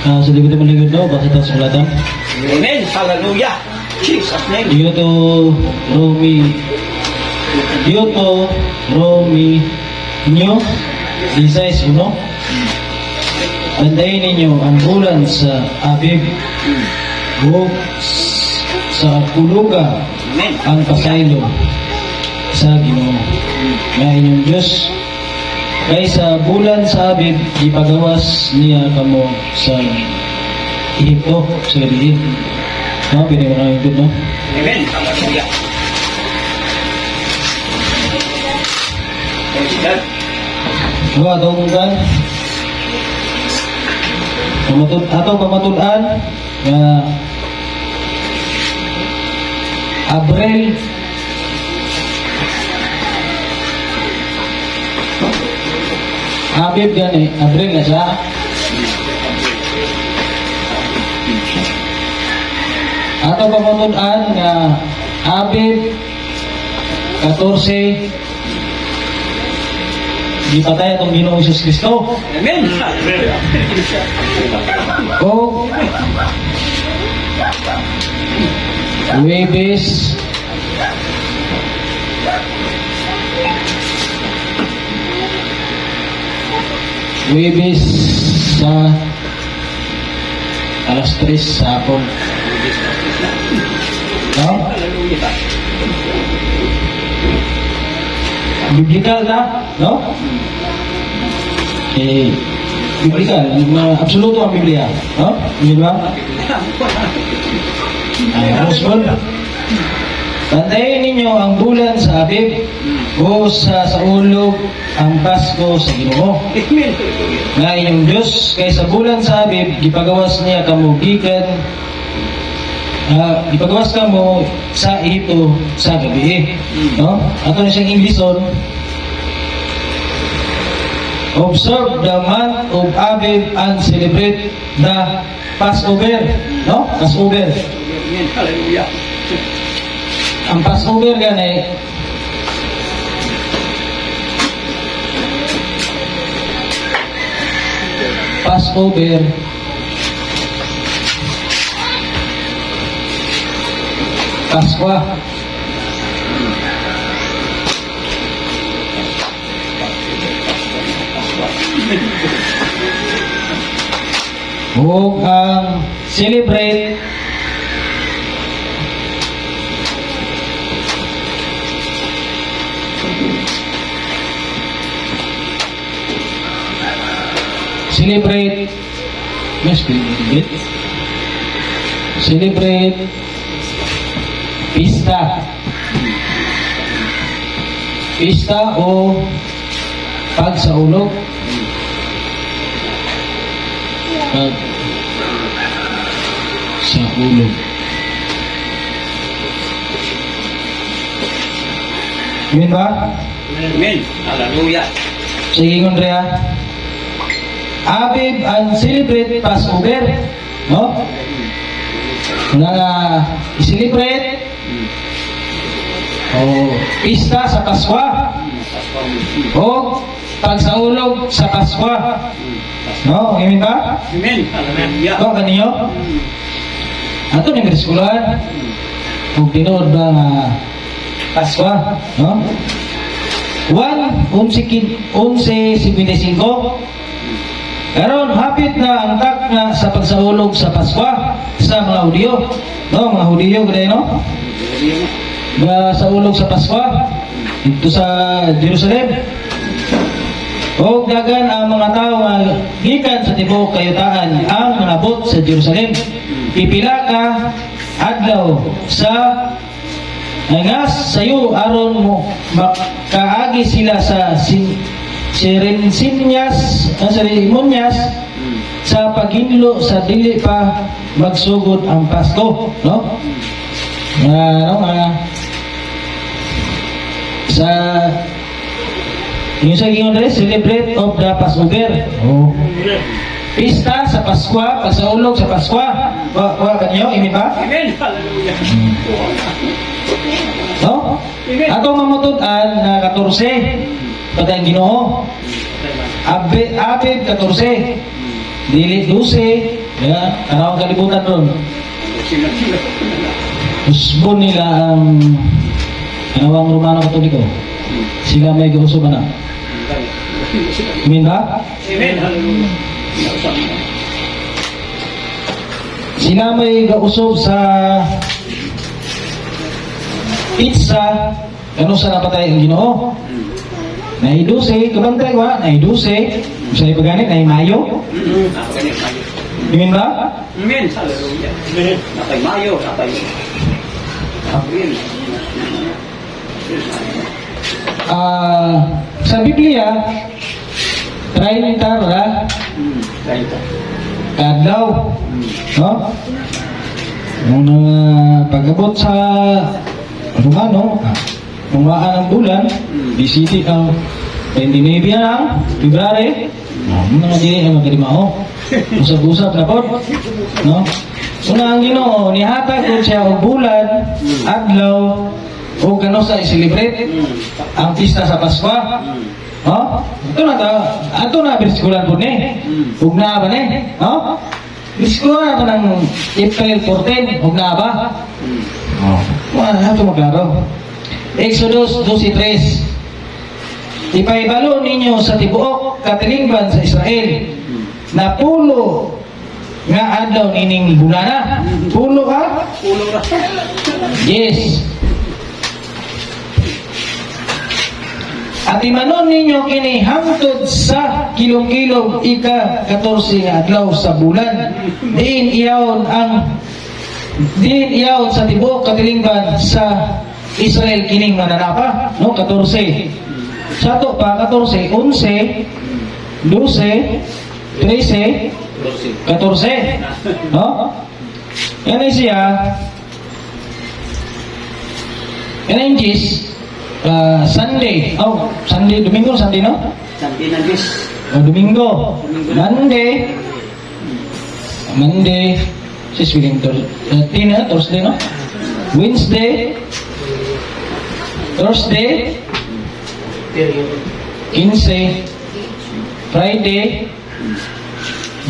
Sa likod ng maligod no, bakit ang sulatan? Amen. Hallelujah. Jesus name. Romi nyo, Isais 1. Bantayin ninyo ang bulan sa Abib, huwag sa Puluga Amen. ang pasaylo sa Ginoo nga inyong Diyos. Kay sa bulan sa Abib, ipagawas niya kamo sa Ehipto, sa Libid. No, pinag na yung no? Amen. Hallelujah. Praise God. Diba, atong kan? Atong pamatulan nga Abril Abib gani, Abril na siya. Atong pamatulan nga Abib 14 gipatay atong Ginoong Jesus Kristo. Amen. Hallelujah. O Huwebes sa alas 3 sa hapon. No? Hallelujah. Biblical na, no? Biblical, absoluto ang Biblia, no? Hindi ba? Ay, Gospel. Bantayin ninyo ang bulan sa Abib o sa ulog ang Pasko sa Ginoo. Amen. Nga inyong Diyos, kay sa bulan sa Abib, gipagawas niya kamugikan, ipagawas ka mo sa Ehipto sa gabi. No? Ato na siyang Englishon. Observe the month of Abib and celebrate the Passover. No? Passover. Amen. Hallelujah. Ang Passover gani, Passover Paskwa. Huwag ang celebrate celebrate pista o pagsaulog Amen ba? Amen. Hallelujah. Sige Andrea. Abib and celebrate Passover, no? I-celebrate o pista sa Paskwa o pagsaulog sa Paskwa, no? Amen ba? Amen. Hallelujah. No, kaniyo? Ato ni Kriskulahan kung tinood ba nga Paskwa, no? 11:55 karon hapit na ang takna sa pagsaulog sa Paskwa sa mga Hudyo, no? Mga Hudyo gud no? Ba sa ulog sa Paskwa dito sa Jerusalem. O dagan ang mga tao nga gikan sa tibuok kayutaan ang nangabot sa Jerusalem. Pipila ka adlaw sa nangas sayo aron mo makaagi sila sa seremonyas sa paghinlo sa dili pa magsugod ang Pasko, no? Sa yung sa gingon dere celebrate of the Passover. Oh. Pista sa Paskwa, pagsaulog sa Paskwa. Wa kanyo imi ba? Amen. Hallelujah. No? Ato mamutud-an na 14 patay Ginoo. Abib 14. Dili 12 Ya, karawang kalibutan ron. Sila. Usbon nila ang kanawang Romano Katoliko. Sila may gausuban na. Amin ba? Amen. Hallelujah. Nausap mo. Sila may gausob sa pizza ano sa napatay ang Ginoo. Naiduse, kabantay ko ha, naiduse. Sa ipaganit, naimayo. Ako ganit mayo. Amin ba? Amen. Hallelujah. Napay mayo. Napay Amen. Sa Biblia, try ni Tara, Ganito. kadlaw, no? Nung pag-abot sa Romano, mungaan ng bulan, bisiti ang 29 ng February, mga dili ang magkalimao. Usap-usap na po, no? Una ang Ginoo nihatag ko siya og bulan, adlaw, o kano sa i-celebrate ang pista sa Pasko. Oh, ito na ta, ato na bersikulan po ni. Ug na ba ni? Oh? Bersikulan na ng April 14, ug na ba? Oh, wala to maklaro. Exodus 12:3. Ipaibalo ninyo sa tibuok katilingban sa Israel na pulo nga adlaw nining bulana. Pulo ka? Ulo na. Yes. At imanon ninyo kini hangtod sa kilong-kilong ika-14 nga adlaw sa bulan. Diin iyaon sa tibuok katilingban sa Israel kining mananapa, no? 14. Sa to pa 14, 11, 12, 13, 14. No? Yan ay siya. Yan ay Diyos. Sunday. Oh, Sunday, Domingo, Sunday, no? Sabi na Diyos. Oh, Domingo. Monday. Sis willing Thursday, no? Wednesday. Thursday. 15. Friday.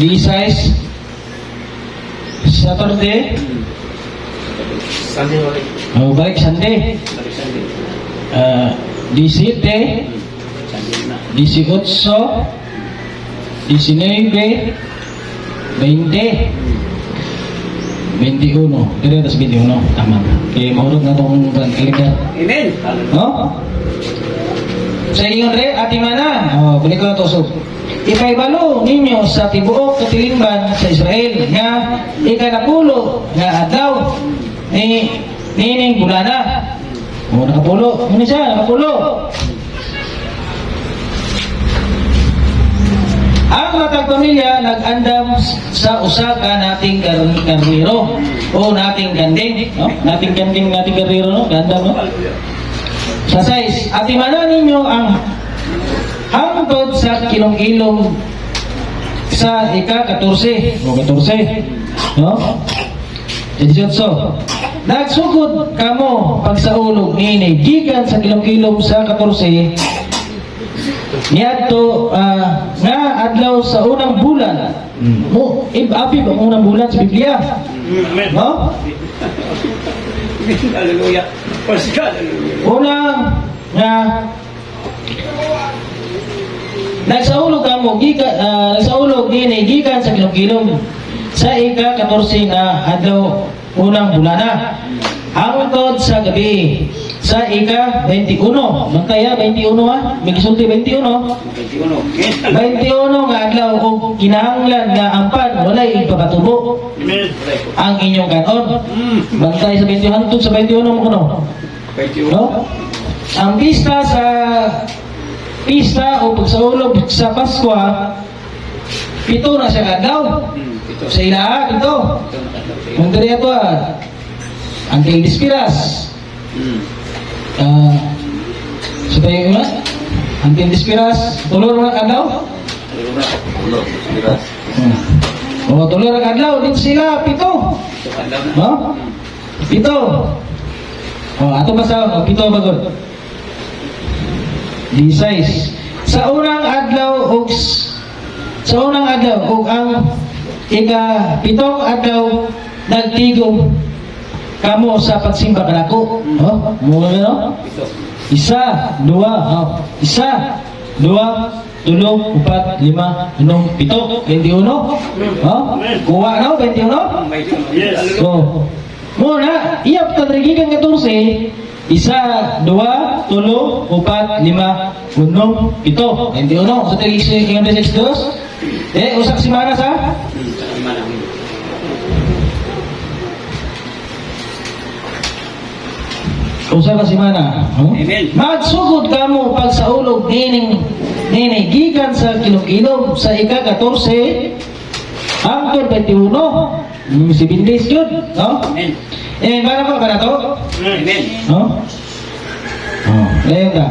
16. Saturday. Sunday ulit. Oh, balik Sunday. Balik Sunday. 17, Sunday na. 18, 19, 20, 21. Dire atas 21. Tama. Kaya mahurot na itong kalendar. Amen. Hallelujah. No? Sa inyo re, ati mana. Oh, balik ko na to. So, ipaibalo ninyo sa tibuok katilingban sa Israel nga ikanapulo nga adlaw ni nining bulana. Oh, nakapulo. Ano siya? Nakapulo. Ang matag pamilya nag-andam sa usa ka nating karniro o nating ganding, no? Nating ganding, nating karniro, no? Gandam, no? Sa size, at imanan ninyo ang hangtod sa kilong-kilong sa ika-14 o 14, no? 18. Nagsugod kamo pagsaulog ni gikan sa kilong-kilong sa 14 niadto nga adlaw sa unang bulan. Mo abi ba unang bulan sa Biblia? Amen. No? Hallelujah. Praise God. Hallelujah. Unang nga nagsaulog kamo nagsaulog ni gikan sa kilong-kilong sa ika-14 na adlaw unang bulana hangtod sa gabi sa ika-21. Bantaya 21 ha, may gisulti 21. 21. 21 nga adlaw o kinahanglan nga ampan walay ipapatubo Amen. ang inyong kanon. Bantay sa 21 hangtod sa 21 mo kuno. 21. No? Ang pista o pagsaulog sa Pasko, 7 na siya adlaw. Ito. Sa ilaha ito. Ang dali ito Angkel Dispiras. Sa tayo nga, Angkel Dispiras, tulor mo ng adlaw? O, tulor ang adlaw, dito sila, 7. No? 7. O, ato ba sa 7 bagod? 16. Sa unang adlaw o ang ika-pitong adlaw nagtigom kamo sa pagsimba kanako. Oh, mo no? Ito. Isa, dua, isa, dua, tulo, upat, lima, enam, pito, 21. Oh, kuha na 21. Yes. So, muna, iyap tadrigigan nga 14. Isa, dua, tulo, upat, lima, enam, pito, 21. So, tagigis yung 6 dos. Usak si Mana sa? Usa ka si Mana. Amen. Magsugod kamo pag sa ulog nini gikan sa kilom-kilom sa ika-14 hangtod 21. Si Bindis yun, no? Amen. Para ko to? Amen. No? Ayan ka.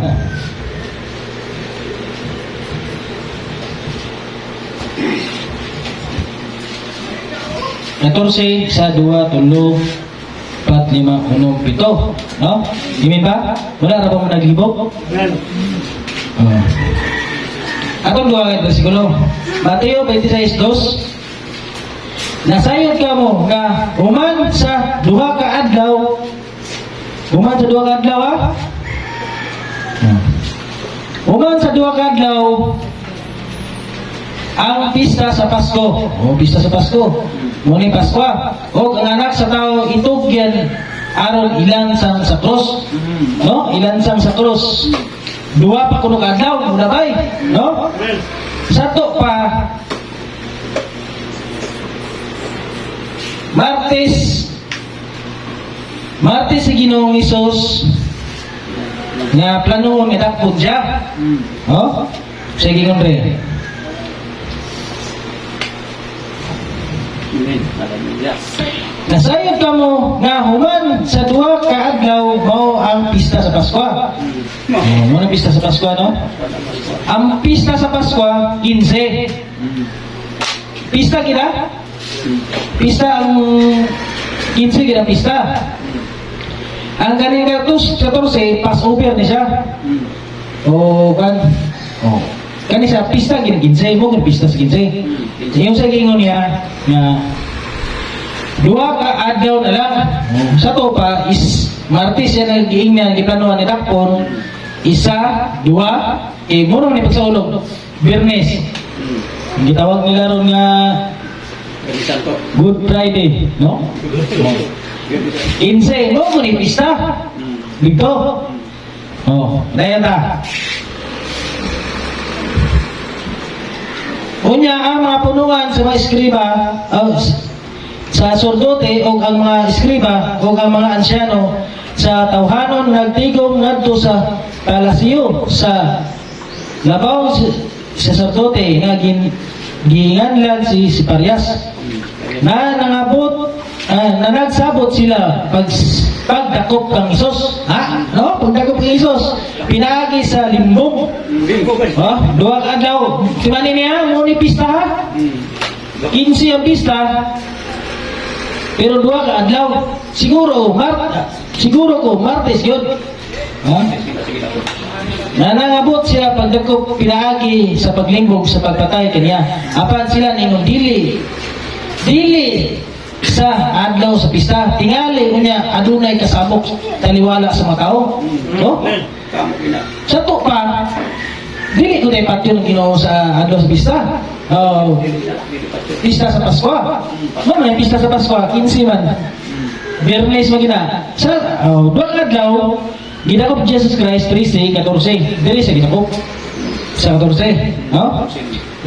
Katorse, sa dua, tulo, 4, 5, 6, 7. No? Imin ba? Wala ra ba mo naghibok? Amen. Atong duwa nga bersikulo. Mateo 26:2. Nasayod ka mo nga human sa duha ka adlaw. Human sa duha ka adlaw ha? Human sa duha ka adlaw ang pista sa Pasko. Pista sa Pasko. Muni Paskwa. O ang anak sa tao itugyan aron ilansang sa krus. No? Ilansang sa krus. Dua pa kuno ka adlaw, muna bay. No? Amen. Sato pa Martes si Ginoong Hesus nga planoon idakpod siya. Oh? Sige ngomre. Amen. Hallelujah. Nasayod ka mo nga human sa duha ka adlaw mao ang pista sa Pasko. Mo ang pista sa Pasko, no? Ang pista sa Pasko 15. Pista kita? Pista ang 15 kita pista. Ang kanina 14 Passover ni siya. O kan? Oh. Kani sa pista gina 15 mo kan pista sa 15. Yung sa gingon niya nga dua ka adlaw na lang. Sa to pa is Martes yan ang giingnan giplanuhan ni Dakpon. Isa, dua, muro ni pagsaulog. Biyernes. Gitawag nila ron nga Santo. Good Friday, no? 15, mo mo ni pista. Dito. Oh, dayan ta. Unya ang mga punuan sa mga eskriba, sa sordote o ang mga eskriba o ang mga ansyano sa tawhanon nagtigom ngadto sa palasyo sa labaw sa sordote nga ginganlan si Parias na nangabot na nagsabot sila pagdakop kang Isos, ha? No? Pagdakop kang Isos pinaagi sa limbong. Dua ka adlaw. Timani niya mo ni pista ha? 15 ang pista. Pero dua ka adlaw. Siguro ko Martes yun. Ha? Na nangabot siya pagdakop pinaagi sa paglimbong sa pagpatay kaniya. Apan sila ningon dili sa adlaw sa pista tingali unya adunay kasabok taliwala sa mga tao, no? Sa to pa dili ko tay patyo ng Ginoo sa adlaw sa pista. Pista sa Pasko. No man pista sa Pasko 15 man. Biyernes magina. Sa duha ka adlaw gidakop Jesus Christ 13 14. Dili sa gidakop sa 14, no?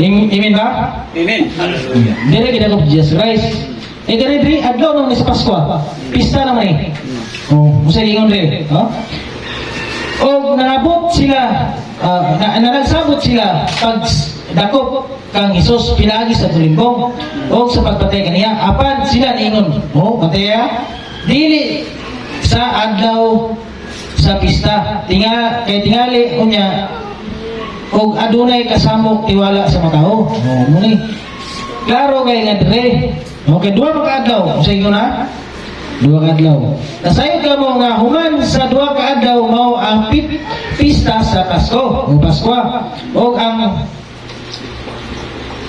Amen ba? Amen. Hallelujah. Dili gidakop Jesus Christ. Diri adlaw nung sa Pasko. Pista naman eh. Musa gingon rin. O nangabot sila, nagsabot sila pag dakop kang Hesus pinaagi sa tulimbong o sa pagpatay kaniya. Apan sila ningon, pataya, dili sa adlaw sa pista. Kay tingali unya og adunay kasamok tiwala sa mga tao. Muni. Klaro kay nga dire. Okay, dua ka adlaw. Sa inyo na? Dua ka adlaw. Nasayod ka mo nga human sa dua ka adlaw mao ang pista sa Pasko o Paskwa. O ang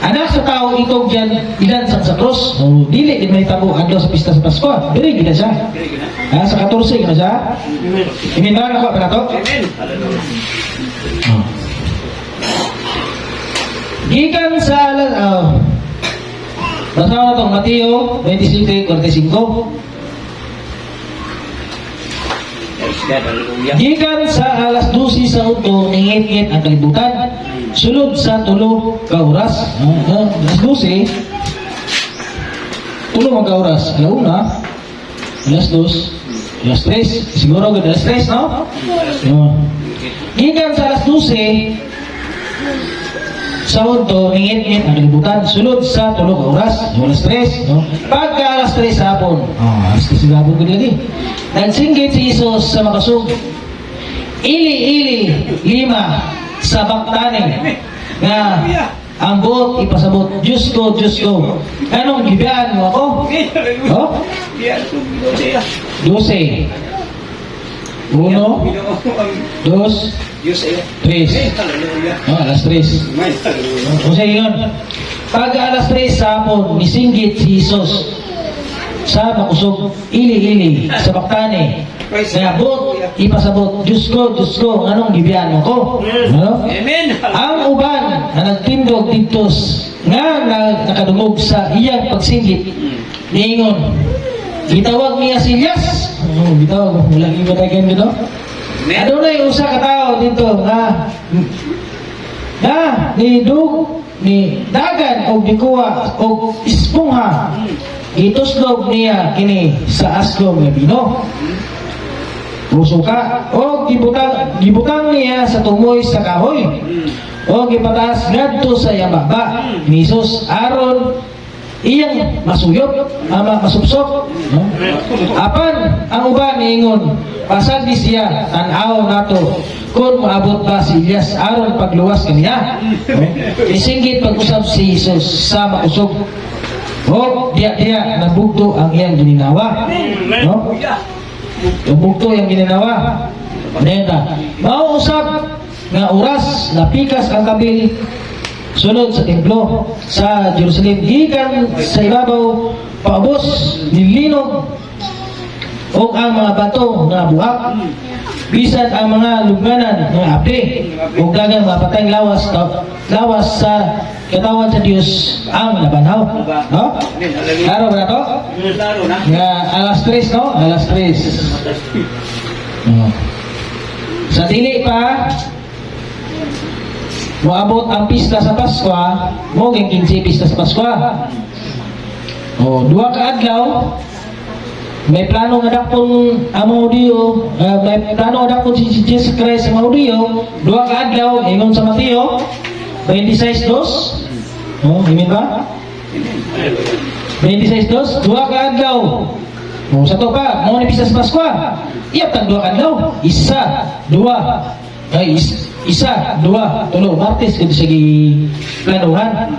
Anak sa tao ikaw diyan ilan sa krus. O dili di may tabo adlaw sa pista sa Pasko. Diri gid siya. Diri gina. Sa 14 na siya. Iminda na ko para to. Amen. Hallelujah. Gikan sa basahan na itong Mateo 27:45. Praise God. Hallelujah. Gikan sa alas 12 sa udto ningit-ngit ang kalibutan. Sulod sa 3 ka oras. Alas 12. 3 ka oras. Alauna. Alas 2. Alas 3. Siguro gud alas 3, no? Gikan sa alas 12 sa udto ningit-ngit ang kalibutan. Sulod sa 3 ka oras. Alas 3, no? Pagka alas 3 sa hapon. Alas 3 sa hapon gud lagi. Nagsinggit si Jesus sa makasug. Ili-ili 5 sa baktane nga ang buot ipasabot. Diyos ko, Diyos ko. Anong gibiyaan mo ako? Oh? Biya ko siya. 12. 1, 2, Diyos ay 3. Hallelujah. Alas 3. Amen. Hallelujah. Kung sa yun, pag alas 3 sa hapon, nisinggit si Jesus sa makusog, ili-ili, sa baktane, nga buot ipasabot. Diyos ko, anong gibiyaan mo ko? Ano? Amen. Ang uban na nagtindog dito nga nakadungog sa iyang pagsinggit, niingon, gitawag niya si Elias. Gitawag, walang iba tayo dito. Ano na yung usa ka tao dito nga ni dug ni dagan o bikuha o ispungha, ituslog niya kini sa aslom nga bino. Rusuka o gibutang niya sa tumoy sa kahoy o gipataas ngadto sa iyang baba ni Jesus aron iyang masuyop ama masupsok, no? Apan ang uban niingon, pasagdi siya tan-aw nato kung maabot ba si Elias aron pagluwas kaniya, no? Isinggit pag-usab si Jesus sa makusog o diya nabugto ang iyang gininawa, no? Bugto yung gininawa. Neta, mauusap nga oras na pikas ang kabil sunod sa templo sa Jerusalem. Gikan sa ibabaw paubos nilinog o ang mga bato nga buhak bisan ang mga lugnanan nga api o dagang mga patayng lawas sa katawan sa Dios ang nabanhaw, no? Klaro ba na to? Klaro na. Nga alas 3, no? Alas 3. Sa dili pa moabot ang pista sa Pasko, mo ging 15 pista sa Pasko. Duha ka adlaw may plano nga dakpon ang mga Hudiyo, may plano nga dakpon si Jesus Christ sa mga Hudiyo. Duha ka adlaw ingon sa Mateo 26:2. Amen ba? 26:2, duha ka adlaw. Sa to pa, mo ni pista sa Pasko. Iyap tang duha ka adlaw. Isa, dua, tulo. Martes kung sige planuhan.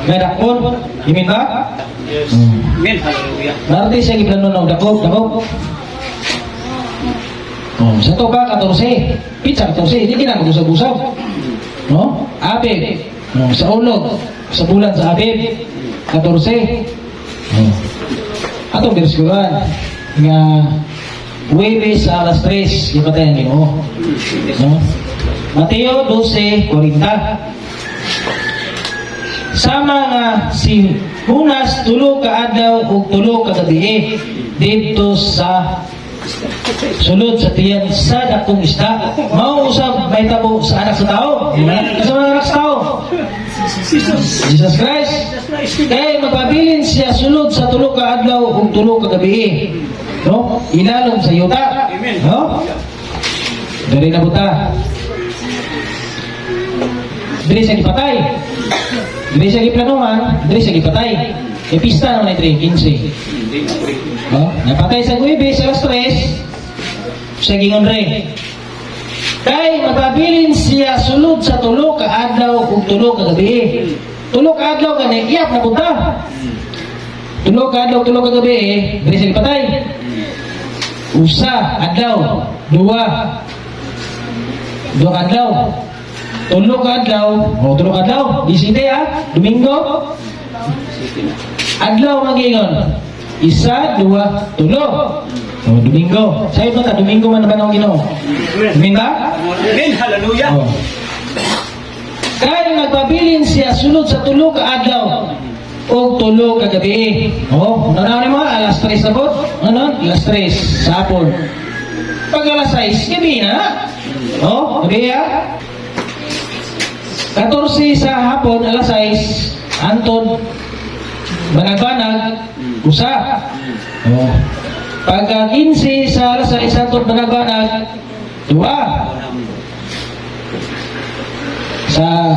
May dakpon. Amen ba? Yes. Amen. Hallelujah. Martes sige planuhan. Dakop. Sa to pa, 14. Pizza 14. Hindi na mag-usab-usab. No? Abib. Sa ulog. Sa bulan sa Abib. 14. Atong bersikuran. Nga Huwebes sa alas 3. Ipatay ang Ginoo. No? Mateo 12:40. Sama nga si Hunas tulo ka adlaw ug tulo ka gabi dito sa sulod sa tiyan sa dakong isda. Mao usab may tabo sa anak sa tao. Sa mga anak sa tao. Jesus Christ. Kaya magpabilin siya sulod sa tulo ka adlaw ug tulo ka gabi. No? Ilalom sa yuta. No? Dari na buta. Diri sa gipatay. Diri sa giplanuhan, diri sa gipatay. E pista naman ay 15. Napatay sa Huwebes sa alas 3. Sa gingon re. Kay magpabilin siya sulod sa tulo ka adlaw ug tulo ka gabi. Tulo ka adlaw gani iyap na punta. Tulo ka adlaw, tulo ka gabi, diri sa gipatay. Usa adlaw, dua adlaw. tulo ka adlaw, tulo ka adlaw, disite ha, Domingo, Sige na. adlaw magingon. Isa, dua, tulo. Domingo. Sa'yo ba ta, Domingo man naman ang Ginoo. Minta? Amen. Hallelujah. Oh. Kaya nagpabilin siya sunod sa tulo ka adlaw o tulo ka gabi. Oh, nanawin mo, alas 3 sa bot. Ano? Alas 3 sa hapon. Pag alas 6, gabi na. Oh, gabi ha. 14 sa hapon, alas 6, Anton, banag-banag, usa. Oh. Pagka 15 sa alas 6, Anton, banag-banag, dua. Sa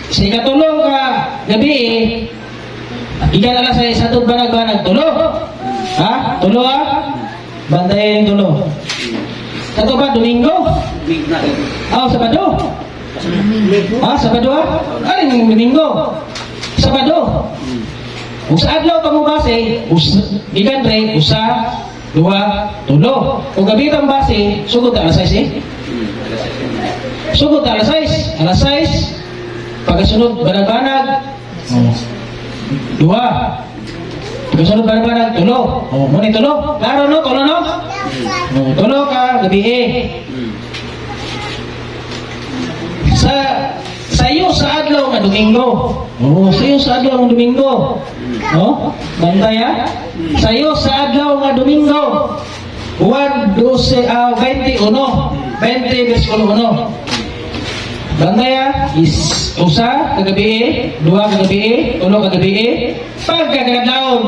sa ikatulong ka gabi, ikan alas 6, Anton, banag-banag, tulo. Ha? Tulo ha? Bantayin yung tulo. Sato ba, Domingo? Big na. Sabado. Sabado ha? Ano yung Domingo? Sabado. Kung sa adlaw ka mo base, ikan tre, usa, dua, tulo. Kung gabi kang base, sugod alas 6 eh. Sugod alas 6. Alas 6, pagkasunod, banag-banag, dua. Pagkasunod, banag-banag, tulo. Muna tulo. Klaro no? Tulo no? Tulo ka, gabi eh. Sa iyo sa adlaw nga Domingo. Sa iyo sa adlaw nga Domingo. Bantay ha? Sa iyo sa adlaw nga Domingo. 21, 20 versikulo 1. Bantay ha? Usa kagabi, dua kagabi, tulo kagabi, pagkagadlaon.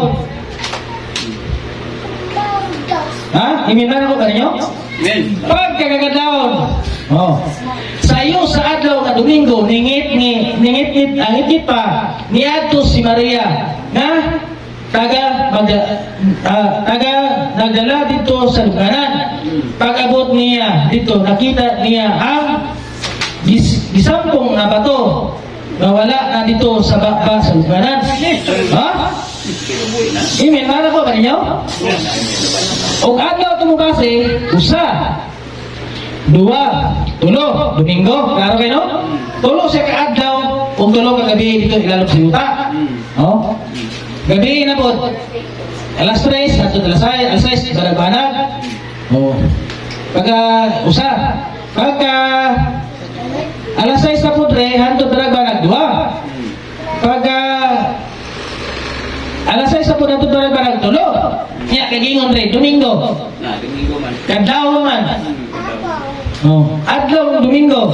Ha? Imintan ako ba ninyo? Amen. Pagkagadlaon. Sa iyo sa adlaw nga Domingo, ningit pa niadto si Maria nga taga nagdala dito sa lugaran. Pag-abot niya dito, nakita niya ang gisampung na bato na wala na dito sa baba sa lugaran. Ha? Amen. Mana ko ba ninyo? O adlaw tumubase, usa, dua, tulo, Domingo, klaro kayo no? Tulo siya ka-adlaw, kung tulo ka gabi dito ilalog sa yuta. Gabi na po, alas 3, alas 6, banag-banag. Pagka, usa, pagka, alas 6 na po, hantod banag-banag, dua. Pagka, alas 6 na po, hantod banag-banag, tulo. Kaya, kagingon Domingo. Domingo man. Kadlaw man. Adlaw ng Domingo.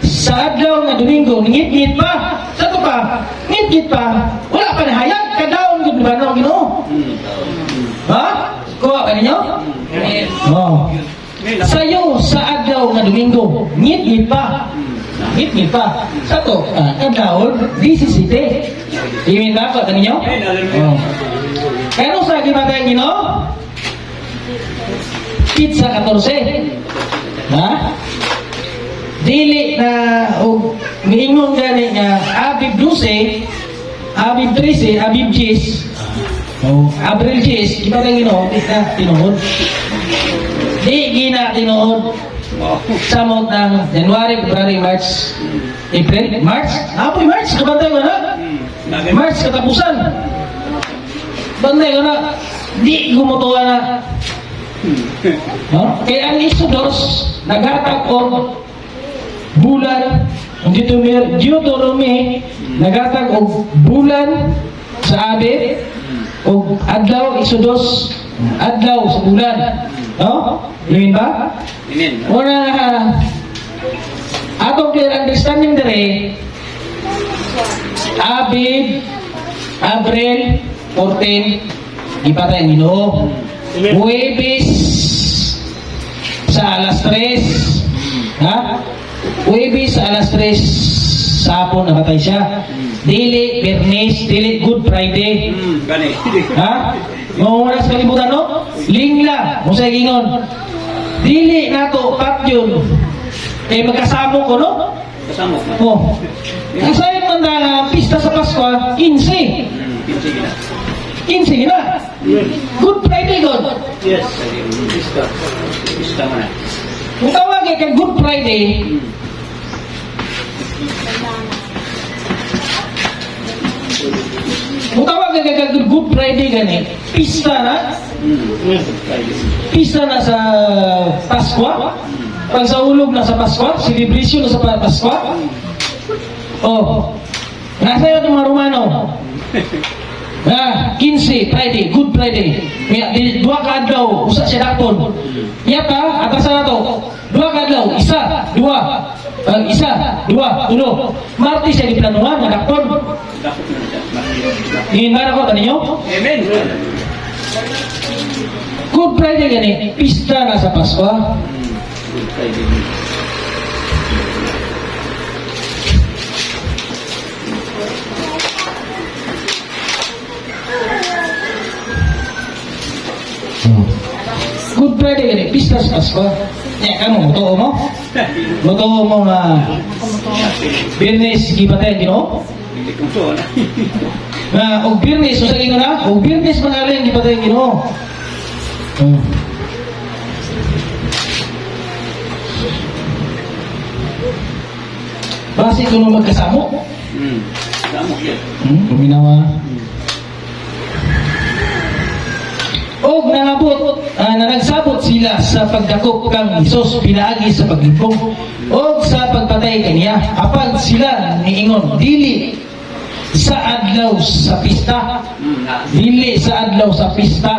Sa adlaw ng Domingo, ngit-ngit pa. Sa ito pa, ngit-ngit pa. Wala pa na hayag. Kadlaw ng ba ng Ginoo? Ha? Kuha ba ninyo? Sa iyo, sa adlaw ng Domingo, ngit-ngit pa. Ngit-ngit pa. Sa ito, kadlaw, 17. Imin ba ko? Ninyo? Kano sa gimatay Ginoo? Pizza 14. Ha? Dili na miingon gani nga Abib 12, Abib 13, Abib 10, Abril 10, iba kang Ginoo, di na tinuod. Di gina tinuod. Samot ng January, February, March, April, March. Apoy March, kabantay ko na. March katapusan. Bantay ko na. Di gumutuwa na. Kaya ang Exodus naghatag og bulan, ang Deuteronomy naghatag og bulan sa Abib og adlaw Exodus adlaw sa bulan. Yun ba? Amen. Una atong clear understanding dire Abib, Abril 14 ipatay ang Ginoo. Huwebes sa alas 3. Ha? Huwebes sa alas 3 sa hapon namatay siya. Dili Bernes, dili Good Friday. Gani. Ha? Mga oras kalimutan no? Lingla, musay gingon. Dili nato patyon. Kay magkasamo ko no? Kasama man. Kasi man na pista sa Pasko, 15. 15 na. Good Friday, God. Yes. Pista man. Kung tawagin kay Good Friday, Mutawag ka Good Friday gani. Pista na. Pista na sa Pasko. Pag sa ulog na sa Pasko, celebration na sa Pasko. Oh. Nasa iyo itong mga Romano. 15 Friday, Good Friday. Dua ka adlaw, usa siya dakton. Yata, atasan na to. Dua ka adlaw, isa, dua, tulo. Martes siya diplanuhan, nga dakton. Hingan ako, taninyo? Amen. Good Friday gani, pista na sa Pasko. Good Friday. Good Friday gani, pista sa Pasko. Kamu, totoo mo? Totoo mo nga Birnes, gipatay, Ginoo? Hindi kong so, Og Birnes, so sa ginoo na? Og Birnes mangaling gipatay, Ginoo. Base ko nung magkasamo. Samok yan. Kuminawa. Og nangabot, nagsabot sila sa pagdakop kang Hesus pinaagi sa paglibong og sa pagpatay kaniya. Apag sila niingon, dili sa adlaw sa pista. Dili sa adlaw sa pista.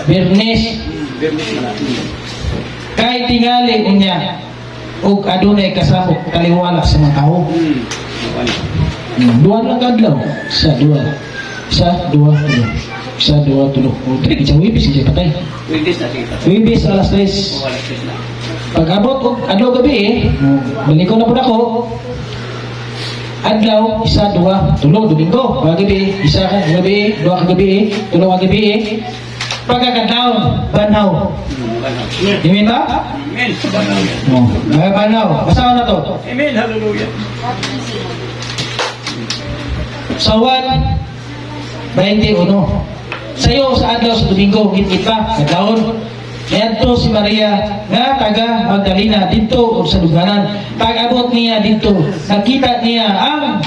Bernes. Kay tingali unya og adunay kasabot taliwala sa mga tao. Dua lang kadlaw. Sa dua, tulo. Isa, dua, tulo. O, tri, isa wibis, isa patay. Wibis na sige. Wibis, alas 3. Wala na. Pag-abot ko, adlaw gabi balik ko na po ako. Adlaw, isa, dua, tulo, Domingo. Gabi, isa ka gabi, dua ka gabi, tulo ka gabi. Pagkakadlaw, banaw. Amen ba? Amen. Banaw. Basahan na to. Amen. Hallelujah. Sawan 21. Sayo sa adlaw sa Domingo, gitgit pa, kadlawon. Niadto si Maria nga taga Magdalena dito o sa luganan. Pag-abot niya dito, nakita niya ang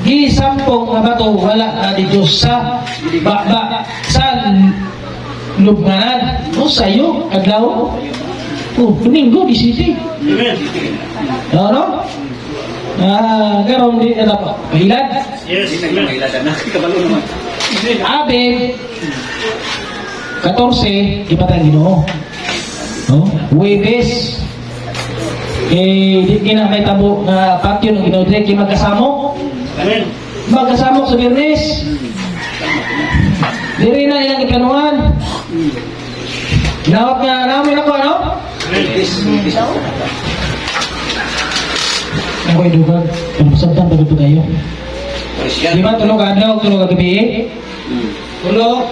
gisampong nga bato wala na dito sa sa luganan. O sayo, kadlaw. Domingo, 17. Amen. No? Garon di apa? Hilad. Yes. Nagkailadan na. Kabalo naman. Abe 14 ipatay Ginoo. No? Huwebes di kina may tabo nga patio ng Ginoo dire kay magkasamo. Amen. Magkasamo sa Biyernes. Diri na ilang iplanuhan. Nawat nga namin ako, ano? Ako ay dugag. Pagpasabtan pa ito kayo. Di ba tulog adlaw, tulog gabi? Tulog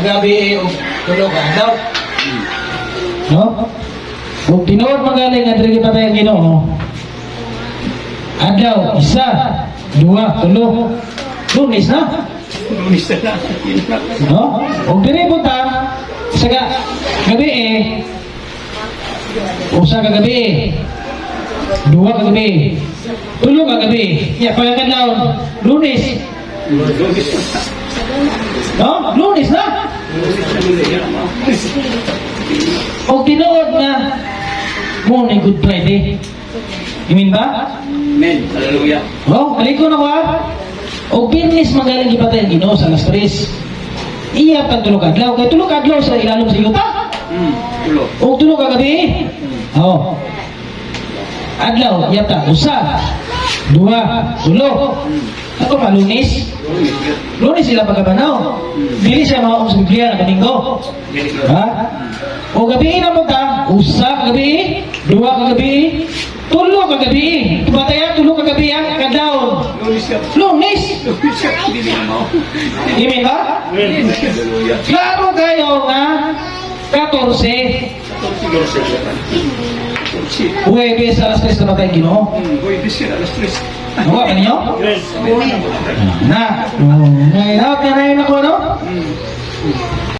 gabi o tulog adlaw. No? Kung tinuod magaling nga diri patay ang Ginoo. Adlaw, isa, dua, tulo. Lunes na. Lunis na. No? Kung diri punta sa gabi usa ka gabi. Dua ka gabi. Tulo ka gabi. Ya, pagkakadlaw, Lunes. No? Lunes na. O tinuod na mo ni Good Friday. Imin ba? Amen. Hallelujah. Oh, kaliko na ko ha. O Birnes magaling ipatay ang Ginoo sa alas 3. Iya pag tulog adlaw. Kaya tulog adlaw sa ilalom sa yuta. Tulo. O tulog ka gabi. Oh. Adlaw, yata, usa, dua, tulo. Ako pa, Lunes. Lunes sila pagkabanaw. Dili siya maong sa Biblia na Domingo. Ha? O gabi na mo ta, usa ka gabi, dua ka gabi, tulo ka gabi. Tumataya, tulo ka gabi ang kadawon. Lunes. Hindi mo. Imin ba? Hallelujah. Klaro kayo nga 14. Huwebes alas 3 na matay Ginoo. Huwebes yan, alas 3. Nawa ka ninyo? Yes. Na. Ngayon, na rin ako, no?